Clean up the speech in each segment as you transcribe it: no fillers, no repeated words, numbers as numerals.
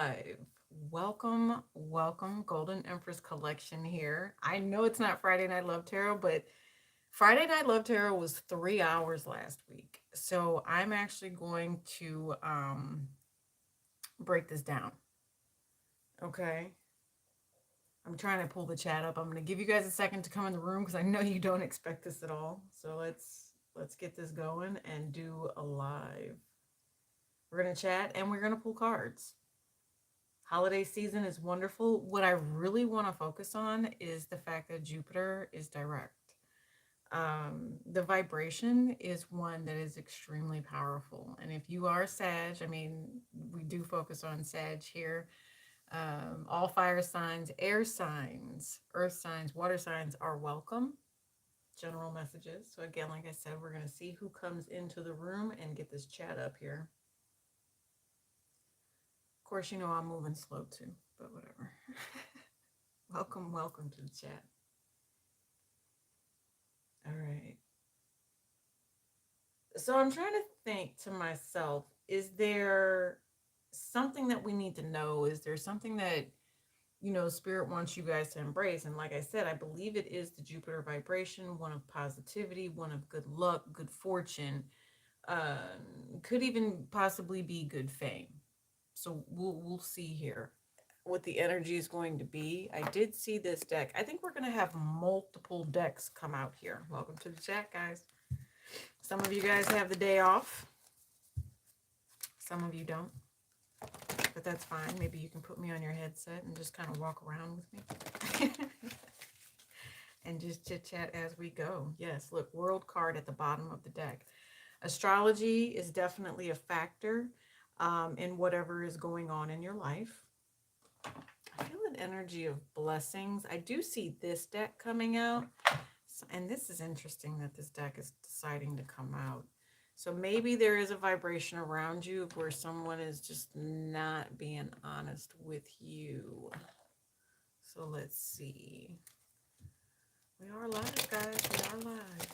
Live. Welcome, Golden Empress Collection here. I know it's not Friday Night Love Tarot, but Friday Night Love Tarot was 3 hours last week. So I'm actually going to break this down. Okay. I'm trying to pull the chat up. I'm gonna give you guys a second to come in the room because I know you don't expect this at all. So let's get this going and do a live. We're gonna chat and we're gonna pull cards. Holiday season is wonderful. What I really want to focus on is the fact that Jupiter is direct. The vibration is one that is extremely powerful. And if you are Sag, I mean, we do focus on Sag here. All fire signs, air signs, earth signs, water signs are welcome. General messages. So, again, like I said, we're going to see who comes into the room and get this chat up here. Of course, you know I'm moving slow too, but whatever. Welcome to the chat. All right. So I'm trying to think to myself, is there something that we need to know? Is there something that, Spirit wants you guys to embrace? And like I said, I believe it is the Jupiter vibration, one of positivity, one of good luck, good fortune, could even possibly be good fame. So we'll see here what the energy is going to be. I did see this deck. I think we're going to have multiple decks come out here. Welcome to the chat, guys. Some of you guys have the day off. Some of you don't. But that's fine. Maybe you can put me on your headset and just kind of walk around with me. And just chit-chat as we go. Yes, look, world card at the bottom of the deck. Astrology is definitely a factor in whatever is going on in your life. I feel an energy of blessings. I do see this deck coming out. And this is interesting that this deck is deciding to come out. So maybe there is a vibration around you where someone is just not being honest with you. So let's see. We are live, guys. We are live.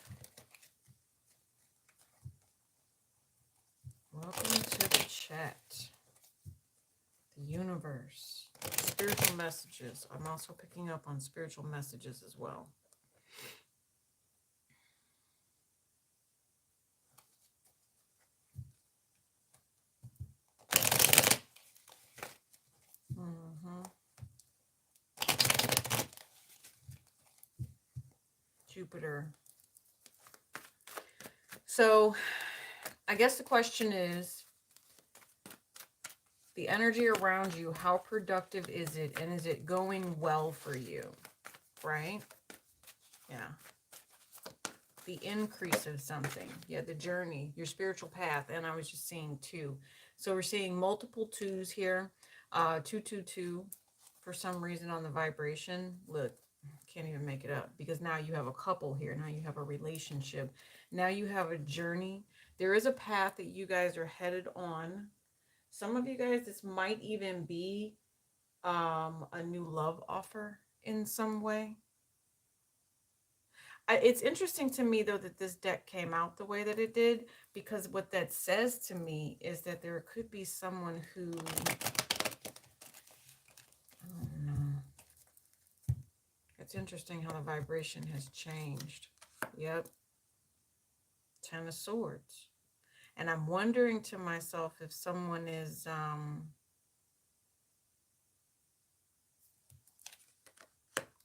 Welcome to the chat. The universe. Spiritual messages. I'm also picking up on spiritual messages as well. Jupiter. So I guess the question is, the energy around you, how productive is it? And is it going well for you? Right? Yeah. The increase of something. Yeah, the journey, your spiritual path. And I was just seeing two. So we're seeing multiple twos here. 222 for some reason on the vibration. Look, can't even make it up because now you have a couple here. Now you have a relationship. Now you have a journey. There is a path that you guys are headed on. Some of you guys, this might even be a new love offer in some way. It's interesting to me, though, that this deck came out the way that it did, because what that says to me is that there could be someone who, I don't know. It's interesting how the vibration has changed. Yep. 10 of Swords. And I'm wondering to myself if someone is,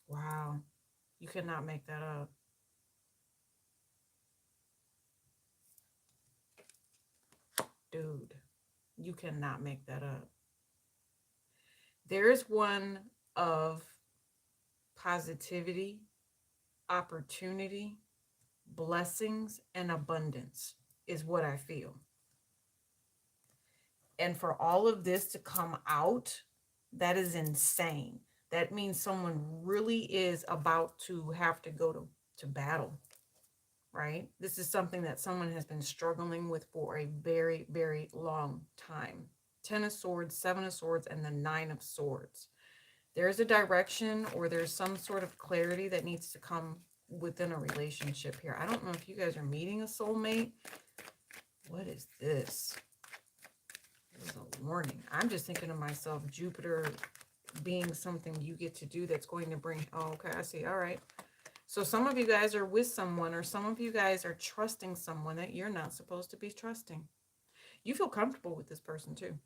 wow, you cannot make that up. Dude, you cannot make that up. There is one of positivity, opportunity, blessings, and abundance is what I feel. And for all of this to come out, that is insane. That means someone really is about to have to go to battle, right? This is something that someone has been struggling with for a very, very long time. 10 of Swords, 7 of Swords, and the 9 of Swords. There's a direction or there's some sort of clarity that needs to come within a relationship here. I don't know if you guys are meeting a soulmate. What is this? is a warning. I'm just thinking to myself, Jupiter being something you get to do that's going to bring, oh, okay, I see. All right. So some of you guys are with someone, or some of you guys are trusting someone that you're not supposed to be trusting. You feel comfortable with this person too.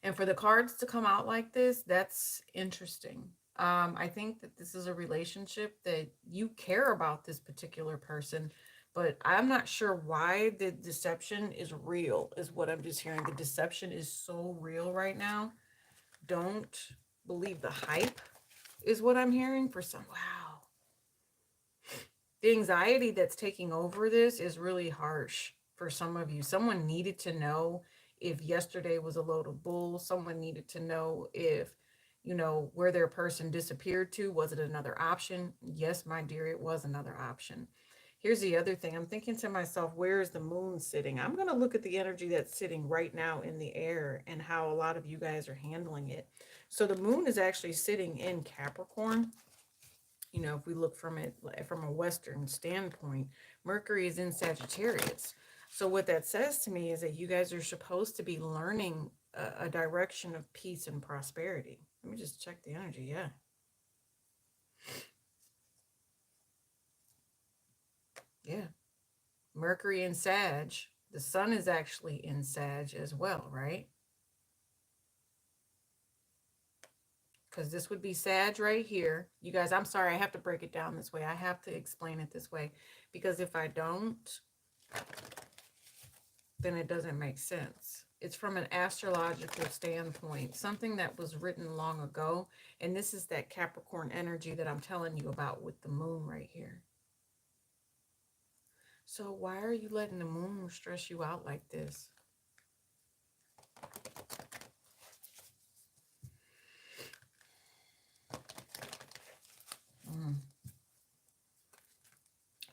And for the cards to come out like this, that's interesting. I think that this is a relationship that you care about this particular person, but I'm not sure why the deception is real, is what I'm just hearing. The deception is so real right now. Don't believe the hype, is what I'm hearing for some. Wow. The anxiety that's taking over this is really harsh for some of you. Someone needed to know if yesterday was a load of bull. Someone needed to know if, where their person disappeared to. Was it another option? Yes, my dear, it was another option. Here's the other thing. I'm thinking to myself, where is the moon sitting? I'm going to look at the energy that's sitting right now in the air and how a lot of you guys are handling it. So the moon is actually sitting in Capricorn. If we look from it from a Western standpoint, Mercury is in Sagittarius. So what that says to me is that you guys are supposed to be learning a direction of peace and prosperity. Let me just check the energy. Yeah. Yeah. Mercury in Sag. The sun is actually in Sag as well, right? Because this would be Sag right here. You guys, I'm sorry, I have to break it down this way. I have to explain it this way. Because if I don't, then it doesn't make sense. It's from an astrological standpoint, something that was written long ago. And this is that Capricorn energy that I'm telling you about with the moon right here. So why are you letting the moon stress you out like this?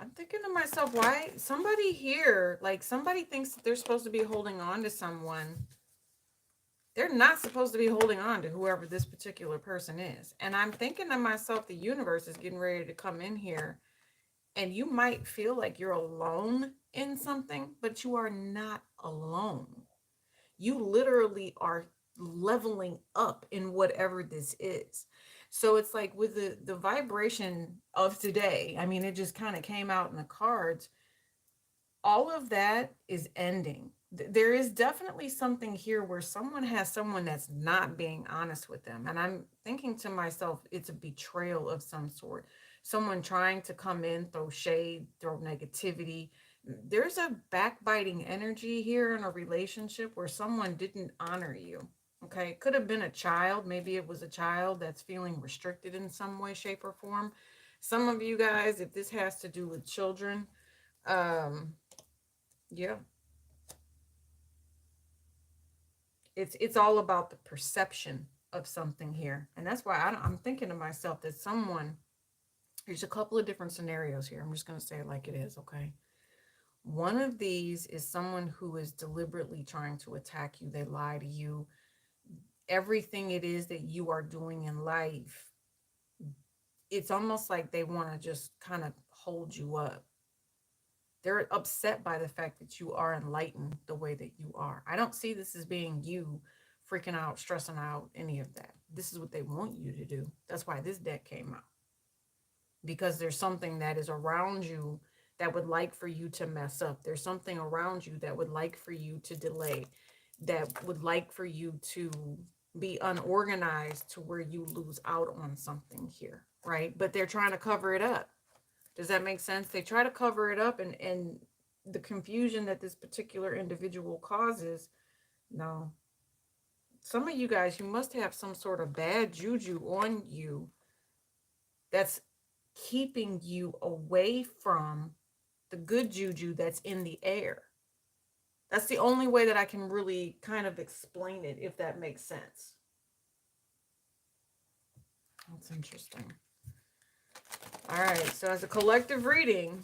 I'm thinking to myself, why somebody here, like somebody thinks that they're supposed to be holding on to someone. They're not supposed to be holding on to whoever this particular person is. And I'm thinking to myself, the universe is getting ready to come in here. And you might feel like you're alone in something, but you are not alone. You literally are leveling up in whatever this is. So it's like with the vibration of today, I mean, it just kind of came out in the cards. All of that is ending. There is definitely something here where someone has someone that's not being honest with them. And I'm thinking to myself, it's a betrayal of some sort. Someone trying to come in, throw shade, throw negativity. There's a backbiting energy here in a relationship where someone didn't honor you. Okay, it could have been a child. Maybe it was a child that's feeling restricted in some way, shape, or form. Some of you guys, if this has to do with children, yeah, it's all about the perception of something here, and that's why I'm thinking to myself that someone. There's a couple of different scenarios here. I'm just going to say it like it is, okay? One of these is someone who is deliberately trying to attack you. They lie to you. Everything it is that you are doing in life, it's almost like they want to just kind of hold you up. They're upset by the fact that you are enlightened the way that you are. I don't see this as being you freaking out, stressing out, any of that. This is what they want you to do. That's why this deck came out. Because there's something that is around you that would like for you to mess up. There's something around you that would like for you to delay, that would like for you to be unorganized to where you lose out on something here, right? But they're trying to cover it up. Does that make sense? They try to cover it up, and the confusion that this particular individual causes, no. Some of you guys, you must have some sort of bad juju on you that's keeping you away from the good juju that's in the air. That's the only way that I can really kind of explain it, if that makes sense. That's interesting. All right, so as a collective reading,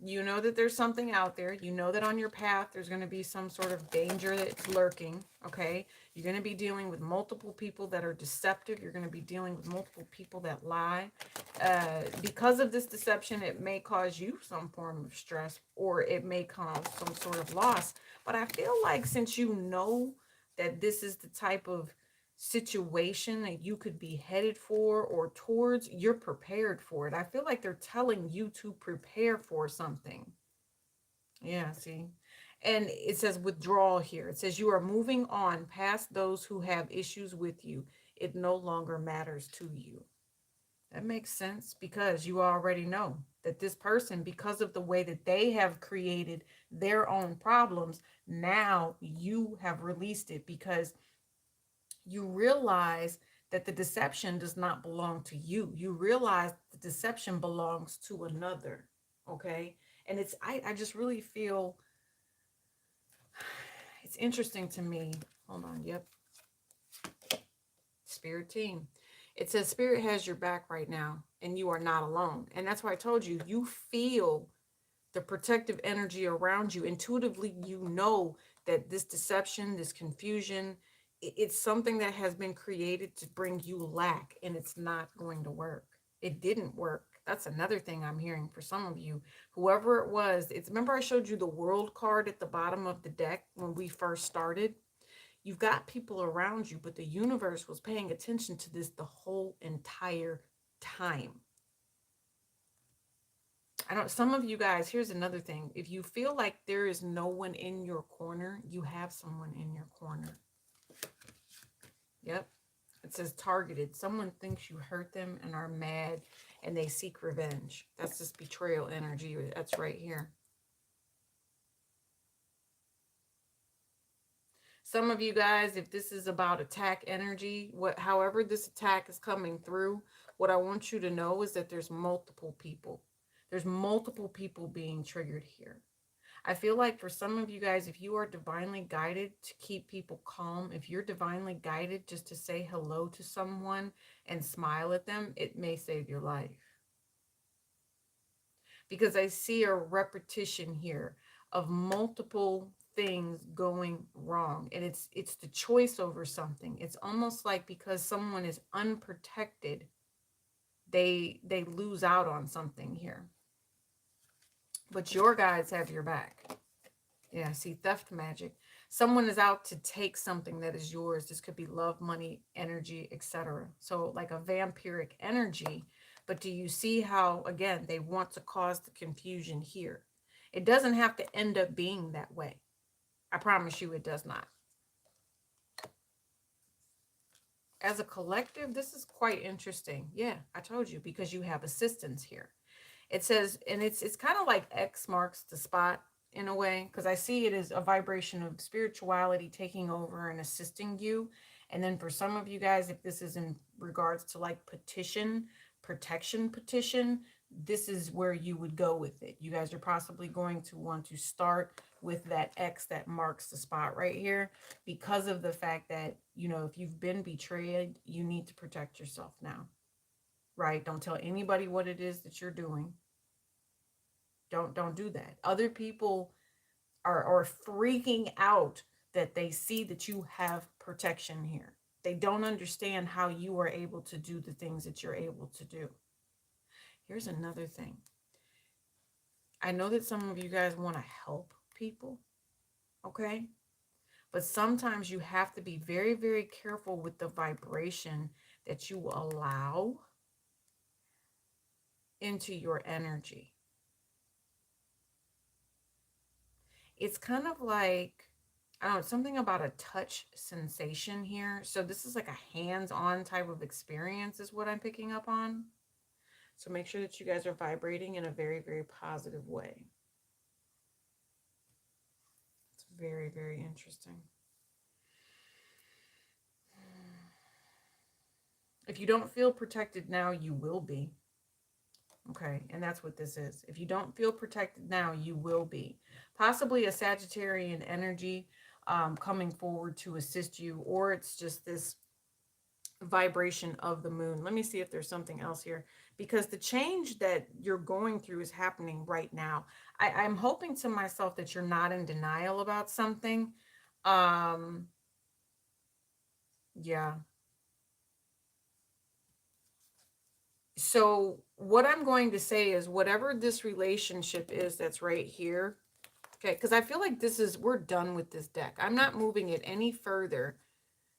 you know that there's something out there. You know that on your path, there's going to be some sort of danger that's lurking, okay? You're going to be dealing with multiple people that are deceptive. You're going to be dealing with multiple people that lie. Because of this deception, it may cause you some form of stress, or it may cause some sort of loss. But I feel like since you know that this is the type of situation that you could be headed for or towards, you're prepared for it. I feel like they're telling you to prepare for something. Yeah, see. And it says withdrawal here. It says you are moving on past those who have issues with you. It no longer matters to you. That makes sense because you already know that this person, because of the way that they have created their own problems, now you have released it because you realize that the deception does not belong to you. You realize the deception belongs to another. Okay. And I just really feel it's interesting to me. Hold on. Yep. Spirit team. It says Spirit has your back right now and you are not alone. And that's why I told you, you feel the protective energy around you. Intuitively, you know that this deception, this confusion, it's something that has been created to bring you lack, and it's not going to work. It didn't work. That's another thing I'm hearing for some of you. Whoever it was, it's remember I showed you the world card at the bottom of the deck when we first started? You've got people around you, but the universe was paying attention to this the whole entire time. I don't, some of you guys, here's another thing. If you feel like there is no one in your corner, you have someone in your corner. Yep. It says targeted. Someone thinks you hurt them and are mad and they seek revenge. That's this betrayal energy. That's right here. Some of you guys, if this is about attack energy, however this attack is coming through, what I want you to know is that there's multiple people. There's multiple people being triggered here. I feel like for some of you guys, if you are divinely guided to keep people calm, if you're divinely guided just to say hello to someone and smile at them, it may save your life. Because I see a repetition here of multiple things going wrong, and it's the choice over something. It's almost like because someone is unprotected, they lose out on something here. But your guides have your back. Yeah, see, theft magic. Someone is out to take something that is yours. This could be love, money, energy, etc. So like a vampiric energy. But do you see how, again, they want to cause the confusion here? It doesn't have to end up being that way. I promise you it does not. As a collective, this is quite interesting. Yeah, I told you, because you have assistance here. It says, and it's kind of like X marks the spot in a way, because I see it as a vibration of spirituality taking over and assisting you. And then for some of you guys, if this is in regards to like protection petition, this is where you would go with it. You guys are possibly going to want to start with that X that marks the spot right here, because of the fact that, you know, if you've been betrayed, you need to protect yourself now, right? Don't tell anybody what it is that you're doing. Don't do that. Other people are freaking out that they see that you have protection here. They don't understand how you are able to do the things that you're able to do. Here's another thing. I know that some of you guys want to help people, okay? But sometimes you have to be very, very careful with the vibration that you allow into your energy. It's kind of like, I don't know, something about a touch sensation here. So this is like a hands-on type of experience is what I'm picking up on. So make sure that you guys are vibrating in a very, very positive way. It's very, very interesting. If you don't feel protected now, you will be. Okay, and that's what this is. If you don't feel protected now, you will be. Possibly a Sagittarian energy coming forward to assist you, or it's just this vibration of the moon. Let me see if there's something else here, because the change that you're going through is happening right now. I'm hoping to myself that you're not in denial about something. Yeah. So what I'm going to say is whatever this relationship is that's right here, Okay, because I feel like we're done with this deck. I'm not moving it any further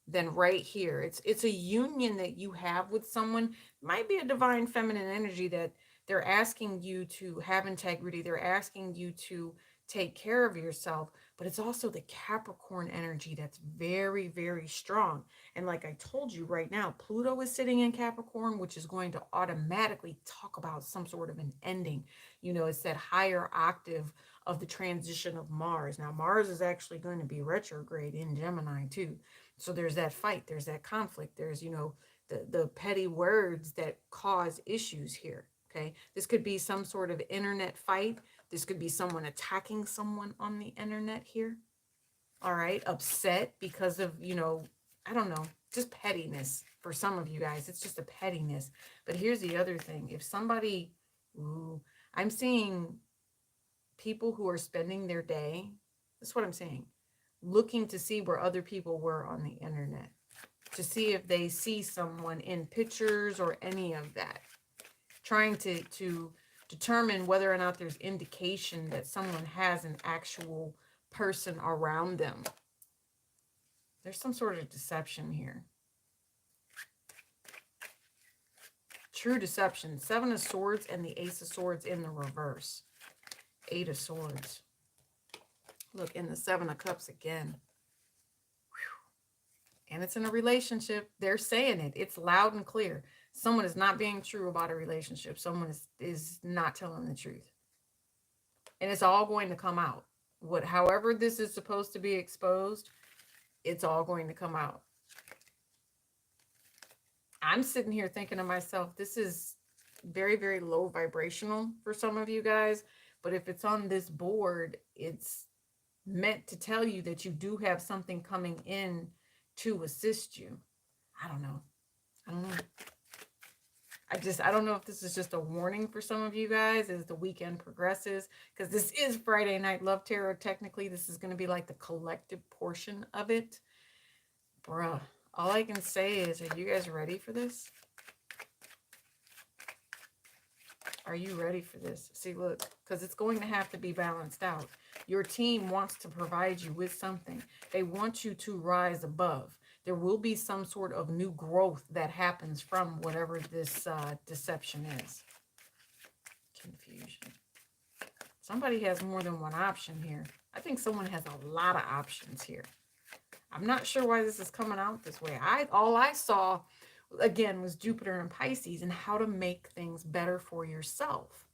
than right here. It's a union that you have with someone. Might be a divine feminine energy that they're asking you to have integrity. They're asking you to take care of yourself, but it's also the Capricorn energy that's very, very strong. And like I told you right now, Pluto is sitting in Capricorn, which is going to automatically talk about some sort of an ending. It's that higher octave of the transition of Mars. Now, Mars is actually going to be retrograde in Gemini too. So there's that fight, there's that conflict, there's, the petty words that cause issues here. Okay. This could be some sort of internet fight. This could be someone attacking someone on the internet here. All right. Upset because of, I don't know, just pettiness for some of you guys. It's just a pettiness. But here's the other thing. If somebody, I'm seeing people who are spending their day, that's what I'm saying, looking to see where other people were on the internet, to see if they see someone in pictures or any of that, trying to determine whether or not there's indication that someone has an actual person around them. There's some sort of deception here. True deception. 7 of Swords and the Ace of Swords in the reverse. 8 of Swords. Look, in the 7 of Cups again. Whew. And it's in a relationship. They're saying it. It's loud and clear. Someone is not being true about a relationship. Someone is not telling the truth. And it's all going to come out. However this is supposed to be exposed, it's all going to come out. I'm sitting here thinking to myself, this is very, very low vibrational for some of you guys. But if it's on this board, it's meant to tell you that you do have something coming in to assist you. I don't know. I don't know if this is just a warning for some of you guys as the weekend progresses, because this is Friday Night Love Tarot. Technically, this is going to be like the collective portion of it. Bruh, all I can say is, are you guys ready for this? Are you ready for this? See, look, because it's going to have to be balanced out. Your team wants to provide you with something. They want you to rise above. There will be some sort of new growth that happens from whatever this deception is. Confusion. Somebody has more than one option here. I think someone has a lot of options here. I'm not sure why this is coming out this way. All I saw, again, was Jupiter and Pisces and how to make things better for yourself.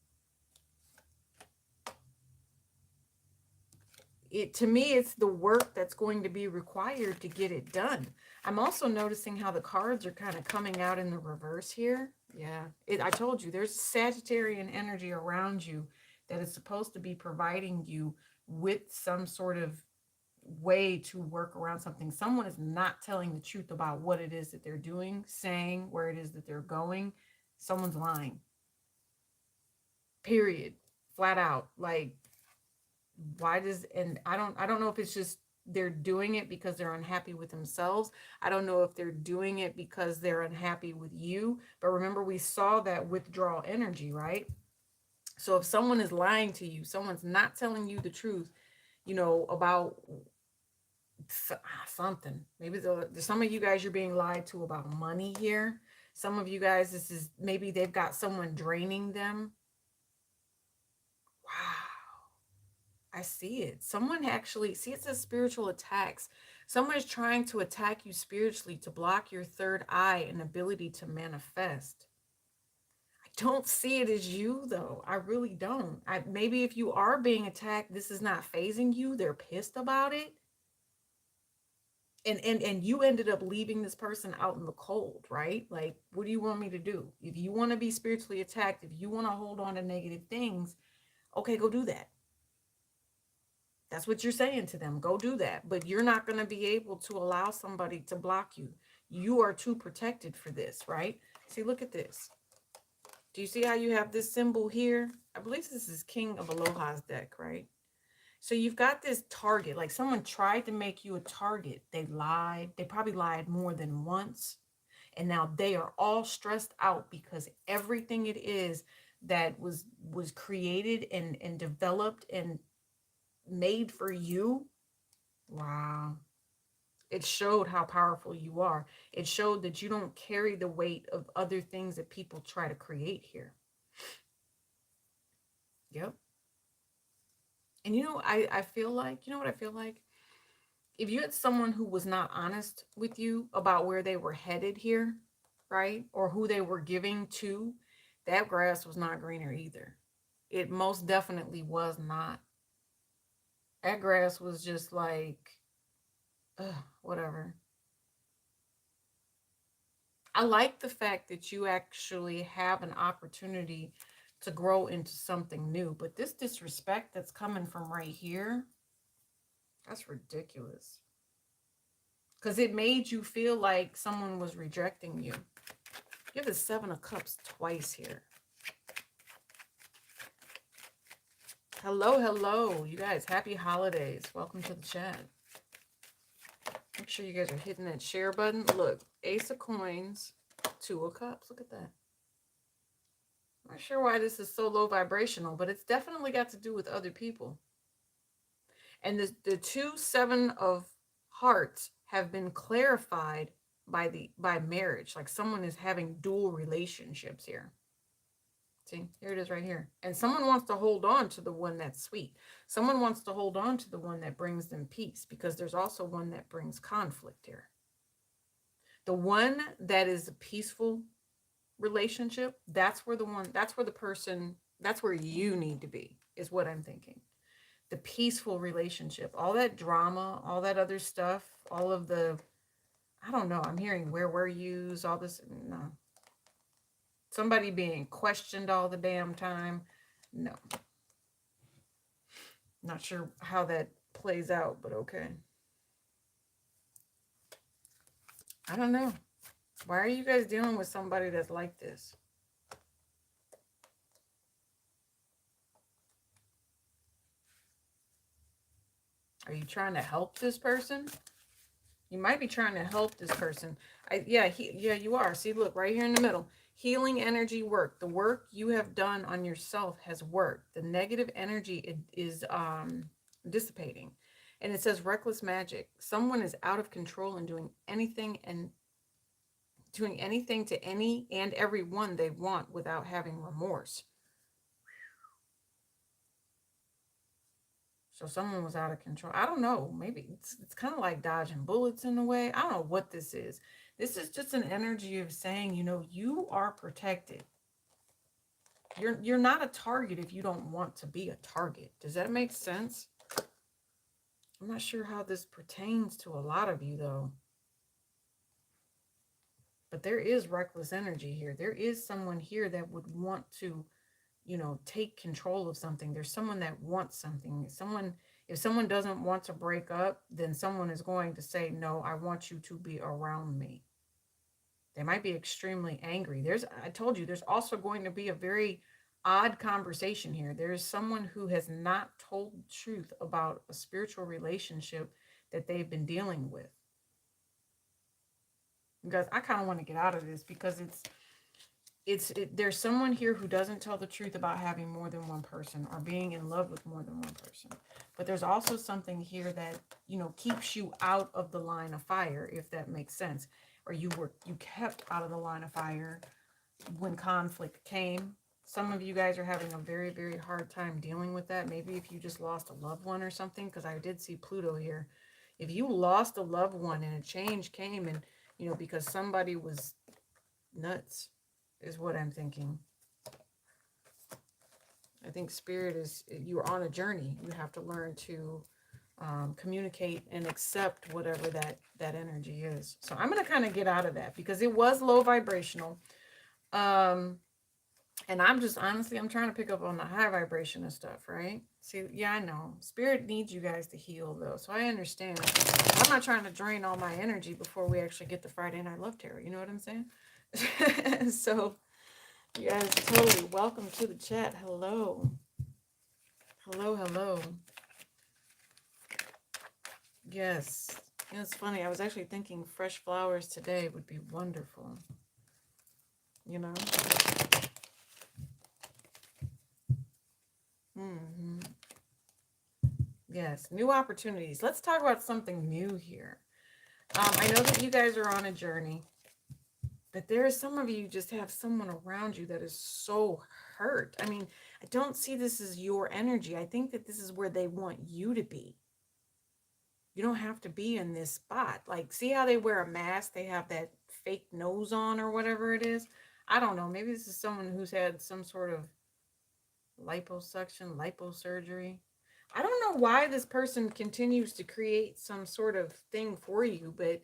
To me, it's the work that's going to be required to get it done. I'm also noticing how the cards are kind of coming out in the reverse here. Yeah, I told you, there's Sagittarian energy around you that is supposed to be providing you with some sort of way to work around something. Someone is not telling the truth about what it is that they're doing, saying where it is that they're going. Someone's lying. Period. Flat out. Like, why does, and I don't know if it's just they're doing it because they're unhappy with themselves. I don't know if they're doing it because they're unhappy with you. But remember, we saw that withdrawal energy, right? So if someone is lying to you, someone's not telling you the truth, about something. Maybe some of you guys, you're being lied to about money here. Some of you guys, maybe they've got someone draining them. Wow. I see it. Someone actually, see, it says spiritual attacks. Someone is trying to attack you spiritually to block your third eye and ability to manifest. I don't see it as you, though. I really don't. Maybe if you are being attacked, this is not phasing you. They're pissed about it. And you ended up leaving this person out in the cold, right? Like, what do you want me to do? If you want to be spiritually attacked, if you want to hold on to negative things, okay, go do that. That's what you're saying to them. Go do that. But you're not going to be able to allow somebody to block you. You are too protected for this, right? See, look at this. Do you see how you have this symbol here? I believe this is King of Aloha's deck, right? So you've got this target. Like, someone tried to make you a target. They lied. They probably lied more than once. And now they are all stressed out because everything it is that was created and developed and made for you. Wow. It showed how powerful you are. It showed that you don't carry the weight of other things that people try to create here. Yep. And I feel like, you know what I feel like? If you had someone who was not honest with you about where they were headed here, right? Or who they were giving to, that grass was not greener either. It most definitely was not. That grass was just like, ugh, whatever. I like the fact that you actually have an opportunity to grow into something new, but this disrespect that's coming from right here, that's ridiculous. Because it made you feel like someone was rejecting you. You have the Seven of Cups twice here. Hello, hello. You guys, happy holidays. Welcome to the chat. Make sure you guys are hitting that share button. Look, Ace of Coins, Two of Cups. Look at that. I'm not sure why this is so low vibrational, but it's definitely got to do with other people. And the two Seven of Hearts have been clarified by marriage. Like someone is having dual relationships here. See, here it is right here. And someone wants to hold on to the one that's sweet. Someone wants to hold on to the one that brings them peace, because there's also one that brings conflict here. The one that is a peaceful relationship, that's where the person, that's where you need to be, is what I'm thinking. The peaceful relationship, all that drama, all that other stuff, all of the, I don't know, I'm hearing where were yous, all this, no. Somebody being questioned all the damn time, no. Not sure how that plays out, but okay. I don't know. Why are you guys dealing with somebody that's like this? Are you trying to help this person? You might be trying to help this person. Yeah, you are. See, look, right here in the middle. Healing energy work. The work you have done on yourself has worked. The negative energy is dissipating. And it says reckless magic. Someone is out of control and doing anything to any and everyone they want without having remorse. So someone was out of control. I don't know. Maybe it's kind of like dodging bullets in a way. I don't know what this is. This is just an energy of saying, you are protected. You're not a target if you don't want to be a target. Does that make sense? I'm not sure how this pertains to a lot of you, though. But there is reckless energy here. There is someone here that would want to, take control of something. There's someone that wants something. If someone doesn't want to break up, then someone is going to say, no, I want you to be around me. They might be extremely angry. I told you, there's also going to be a very odd conversation here. There's someone who has not told the truth about a spiritual relationship that they've been dealing with. Because I kind of want to get out of this, because there's someone here who doesn't tell the truth about having more than one person or being in love with more than one person. But there's also something here that, keeps you out of the line of fire, if that makes sense. Or you kept out of the line of fire when conflict came. Some of you guys are having a very, very hard time dealing with that. Maybe if you just lost a loved one or something, because I did see Pluto here. If you lost a loved one and a change came, and, because somebody was nuts, is what I'm thinking. I think Spirit you're on a journey. You have to learn to communicate and accept whatever that energy is. So I'm going to kind of get out of that, because it was low vibrational. And I'm just, honestly, I'm trying to pick up on the high vibration of stuff, right? See, yeah, I know. Spirit needs you guys to heal, though. So I understand. I'm not trying to drain all my energy before we actually get the Friday Night Love Tarot. You know what I'm saying? So, you guys, totally welcome to the chat. Hello. Hello, hello. Yes. It's funny. I was actually thinking fresh flowers today would be wonderful. Yes, new opportunities. Let's talk about something new here. I know that you guys are on a journey, but there are some of you just have someone around you that is so hurt. I mean, I don't see this as your energy. I think that this is where they want you to be. You don't have to be in this spot. Like, see how they wear a mask? They have that fake nose on or whatever it is. I don't know. Maybe this is someone who's had some sort of liposuction, liposurgery. I don't know why this person continues to create some sort of thing for you, but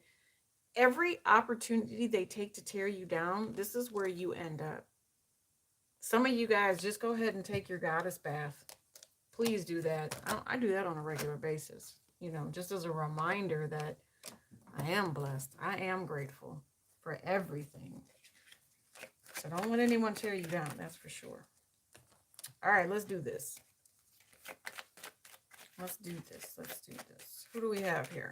every opportunity they take to tear you down, this is where you end up. Some of you guys just go ahead and take your goddess bath. Please do that. I do that on a regular basis, just as a reminder that I am blessed. I am grateful for everything. So don't let anyone tear you down, that's for sure. All right, let's do this. Let's do this. Let's do this. Who do we have here?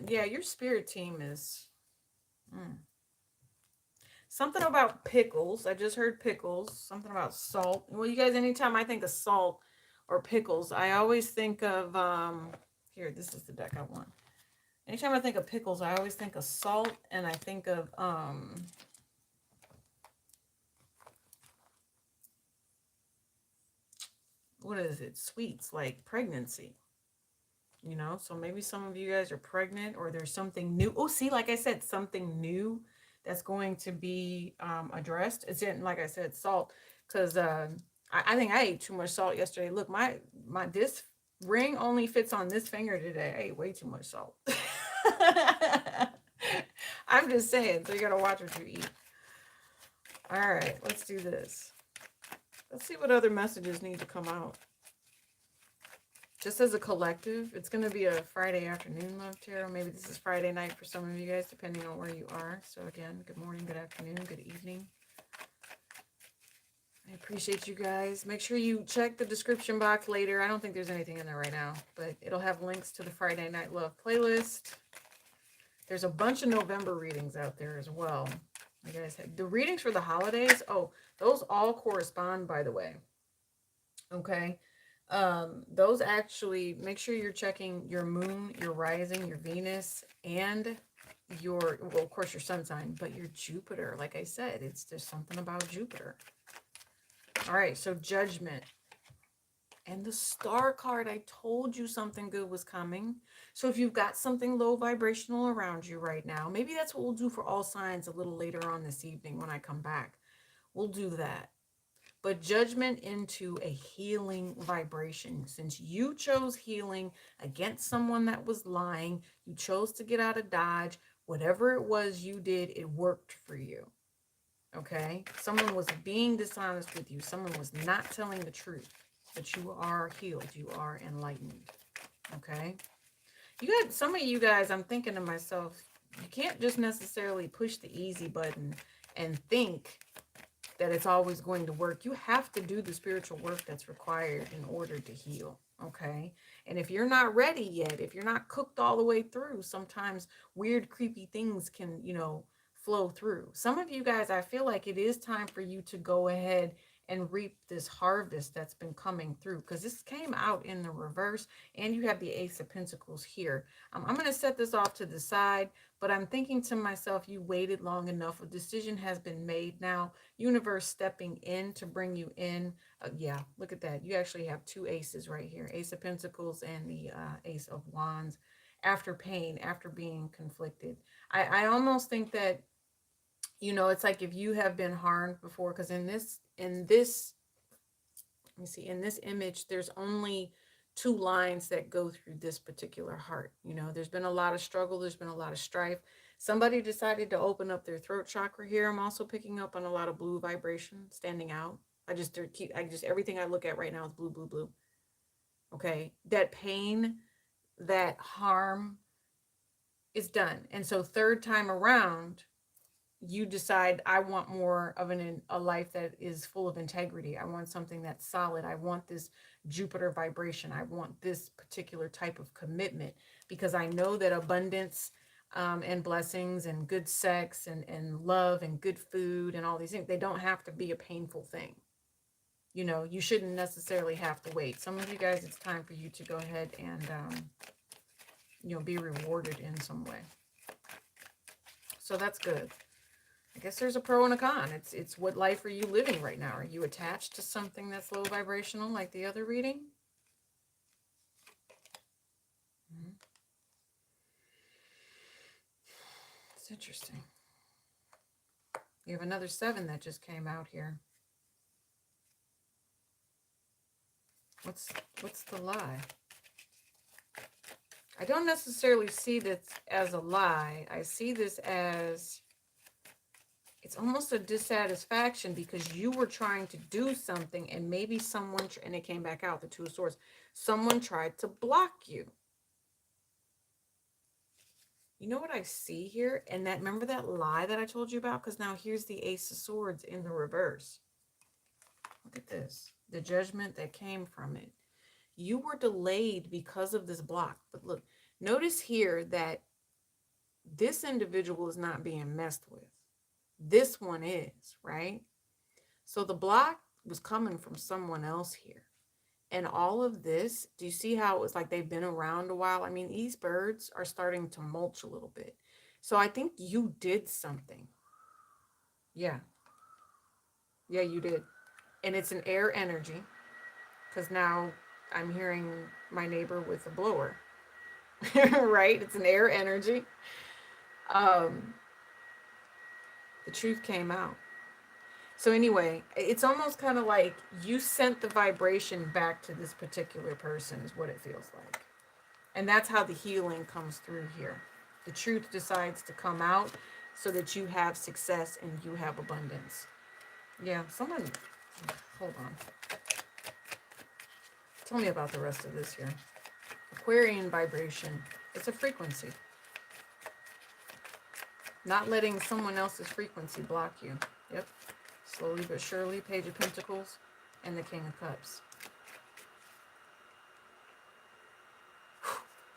Your spirit team is something about pickles. I just heard pickles. Something about salt. Well, you guys, anytime I think of salt or pickles, I always think of, here, this is the deck I want. Anytime I think of pickles, I always think of salt, and I think of, what is it? Sweets, like pregnancy. So maybe some of you guys are pregnant, or there's something new. Oh, see, like I said, something new that's going to be addressed. It's in, like I said, salt, because I think I ate too much salt yesterday. Look, my this ring only fits on this finger today. I ate way too much salt. I'm just saying, so you gotta watch what you eat. All right, let's do this. Let's see what other messages need to come out. Just as a collective, it's going to be a Friday afternoon, Love Tarot. Maybe this is Friday night for some of you guys, depending on where you are. So again, good morning, good afternoon, good evening. I appreciate you guys. Make sure you check the description box later. I don't think there's anything in there right now, but it'll have links to the Friday Night Love playlist. There's a bunch of November readings out there as well. You guys have the readings for the holidays. Oh, those all correspond, by the way. Okay. Those actually, make sure you're checking your moon, your rising, your Venus, and your, well, of course, your sun sign, but your Jupiter. Like I said, there's something about Jupiter. All right, so Judgment. And the Star card, I told you something good was coming. So if you've got something low vibrational around you right now, maybe that's what we'll do for all signs a little later on this evening when I come back. We'll do that. But judgment into a healing vibration. Since you chose healing against someone that was lying, you chose to get out of Dodge, whatever it was you did, it worked for you. Okay? Someone was being dishonest with you. Someone was not telling the truth. But you are healed. You are enlightened. Okay? You got some of you guys, I'm thinking to myself, you can't just necessarily push the easy button and think that it's always going to work. You have to do the spiritual work that's required in order to heal, okay? And if you're not ready yet, if you're not cooked all the way through, sometimes weird, creepy things can, flow through. Some of you guys, I feel like it is time for you to go ahead and reap this harvest that's been coming through, because this came out in the reverse, and you have the Ace of Pentacles here. I'm going to set this off to the side, but I'm thinking to myself, you waited long enough. A decision has been made now. Universe stepping in to bring you in. Yeah, look at that. You actually have two aces right here. Ace of Pentacles and the Ace of Wands. After pain, after being conflicted. I almost think that, it's like if you have been harmed before, because in this, let me see, in this image, there's only two lines that go through this particular heart. There's been a lot of struggle. There's been a lot of strife. Somebody decided to open up their throat chakra here. I'm also picking up on a lot of blue vibration standing out. Everything I look at right now is blue, blue, blue. Okay. That pain, that harm is done. And so third time around, you decide, I want more of a life that is full of integrity. I want something that's solid. I want this Jupiter vibration. I want this particular type of commitment, because I know that abundance and blessings and good sex and love and good food and all these things, they don't have to be a painful thing. You know, you shouldn't necessarily have to wait. Some of you guys, it's time for you to go ahead and, you know, be rewarded in some way. So that's good. I guess there's a pro and a con. It's what life are you living right now? Are you attached to something that's low vibrational like the other reading? It's interesting. You have another 7 that just came out here. What's the lie? I don't necessarily see this as a lie. I see this as, it's almost a dissatisfaction because you were trying to do something and maybe someone, and it came back out, the 2 of Swords, someone tried to block you. You know what I see here? And that, remember that lie that I told you about? Because now here's the Ace of Swords in the reverse. Look at this. The judgment that came from it. You were delayed because of this block. But look, notice here that this individual is not being messed with. This one is, right? So the block was coming from someone else here. And all of this, do you see how it was like they've been around a while? I mean, these birds are starting to mulch a little bit. So I think you did something. Yeah. Yeah, you did. And it's an air energy. Because now I'm hearing my neighbor with a blower. Right? It's an air energy. The truth came out. So anyway, it's almost kind of like you sent the vibration back to this particular person is what it feels like. And that's how the healing comes through here. The truth decides to come out so that you have success and you have abundance. Yeah, someone, hold on. Tell me about the rest of this here. Aquarian vibration. It's a frequency. Not letting someone else's frequency block you. Yep. Slowly but surely. Page of Pentacles and the King of Cups.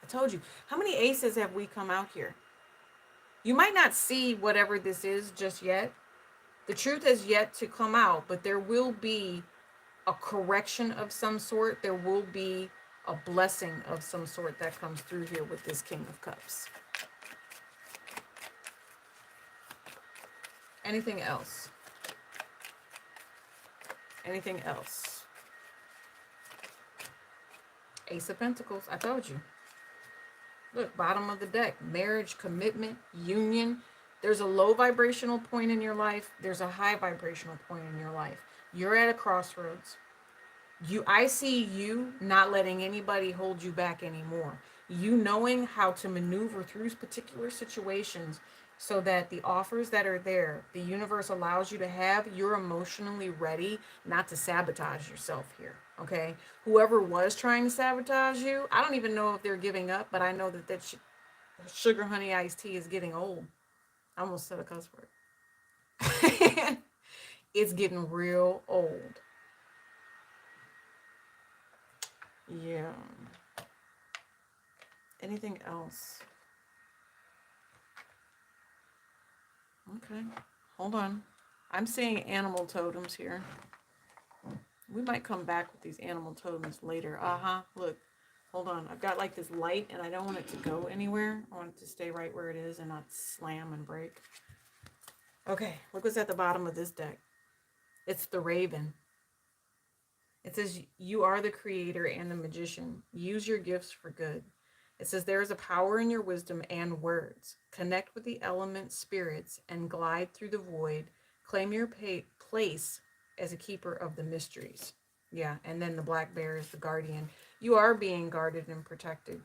I told you. How many aces have we come out here? You might not see whatever this is just yet. The truth has yet to come out, but there will be a correction of some sort. There will be a blessing of some sort that comes through here with this King of Cups. Anything else? Anything else? Ace of Pentacles. I told you. Look, bottom of the deck. Marriage, commitment, union. There's a low vibrational point in your life. There's a high vibrational point in your life. You're at a crossroads. I see you not letting anybody hold you back anymore. You knowing how to maneuver through particular situations so that the offers that are there, the universe allows you to have, you're emotionally ready not to sabotage yourself here, okay? Whoever was trying to sabotage you, I don't even know if they're giving up, but I know that sugar honey iced tea is getting old. I almost said a cuss word. It's getting real old. Yeah. Anything else? Okay. Hold on. I'm seeing animal totems here. We might come back with these animal totems later. Look. Hold on. I've got like this light and I don't want it to go anywhere. I want it to stay right where it is and not slam and break. Okay. Look what's at the bottom of this deck. It's the Raven. It says, you are the creator and the magician. Use your gifts for good. It says, there is a power in your wisdom and words. Connect with the element spirits and glide through the void. Claim your place as a keeper of the mysteries. Yeah, and then the black bear is the guardian. You are being guarded and protected.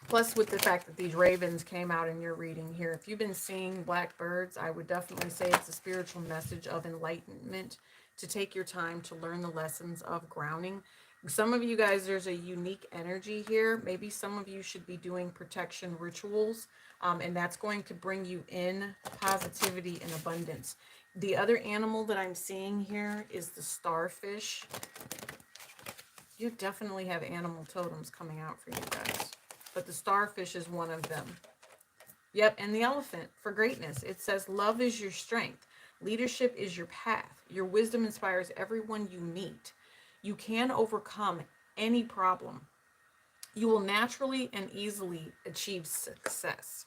Plus, with the fact that these ravens came out in your reading here, if you've been seeing black birds, I would definitely say it's a spiritual message of enlightenment to take your time to learn the lessons of grounding. Some of you guys, there's a unique energy here. Maybe some of you should be doing protection rituals, and that's going to bring you in positivity and abundance. The other animal that I'm seeing here is the starfish. You definitely have animal totems coming out for you guys, but the starfish is one of them. Yep, and the elephant for greatness. It says, love is your strength. Leadership is your path. Your wisdom inspires everyone you meet. You can overcome any problem. You will naturally and easily achieve success.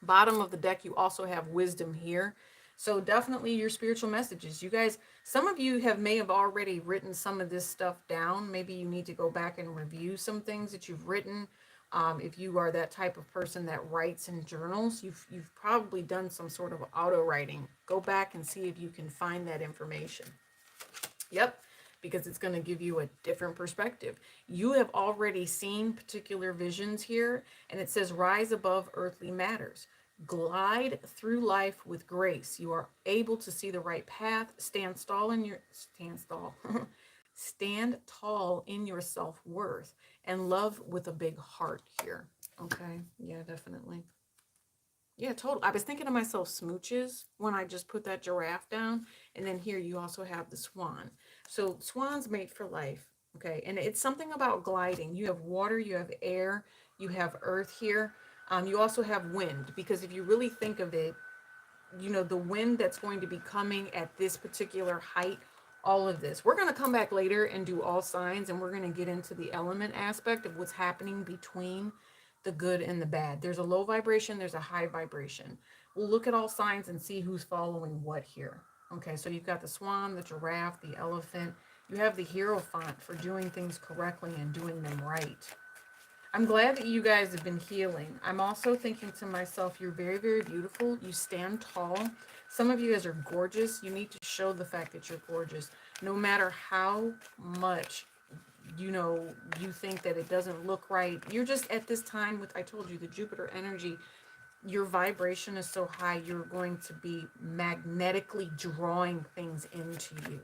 Bottom of the deck, you also have wisdom here. So definitely your spiritual messages. You guys, some of you may have already written some of this stuff down. Maybe you need to go back and review some things that you've written. If you are that type of person that writes in journals, you've probably done some sort of auto writing. Go back and see if you can find that information. Yep, because it's going to give you a different perspective. You have already seen particular visions here, and it says rise above earthly matters. Glide through life with grace. You are able to see the right path. Stand tall stand tall in your self-worth, and love with a big heart here. Okay, yeah, definitely. Yeah, totally. I was thinking to myself smooches when I just put that giraffe down. And then here you also have the swan. So swans mate for life. Okay. And it's something about gliding. You have water, you have air, you have earth here. You also have wind, because if you really think of it, the wind that's going to be coming at this particular height, all of this. We're going to come back later and do all signs, and we're going to get into the element aspect of what's happening between the good and the bad. There's a low vibration, there's a high vibration. We'll look at all signs and see who's following what here. Okay, so you've got the swan, the giraffe, the elephant. You have the Hierophant for doing things correctly and doing them right. I'm glad that you guys have been healing. I'm also thinking to myself, you're very, very beautiful. You stand tall. Some of you guys are gorgeous. You need to show the fact that you're gorgeous. No matter how much, you think that it doesn't look right. You're just at this time with, I told you, the Jupiter energy, your vibration is so high, you're going to be magnetically drawing things into you.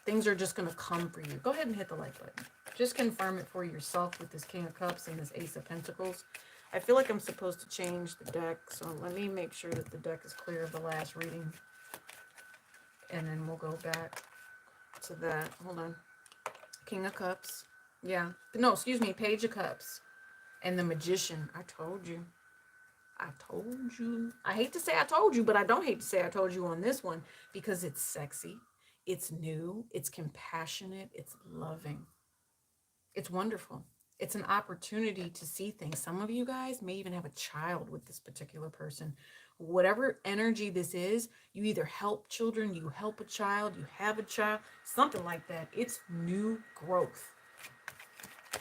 Things are just going to come for you. Go ahead and hit the like button. Just confirm it for yourself with this King of Cups and this Ace of Pentacles. I feel like I'm supposed to change the deck, so let me make sure that the deck is clear of the last reading. And then we'll go back to that. Hold on. King of Cups. Yeah. No, excuse me. Page of Cups. And the Magician. I told you. I told you. I hate to say I told you, but I don't hate to say I told you on this one, because it's sexy. It's new. It's compassionate. It's loving. It's wonderful. It's an opportunity to see things. Some of you guys may even have a child with this particular person. Whatever energy this is, you either help children, you help a child, you have a child, something like that. It's new growth.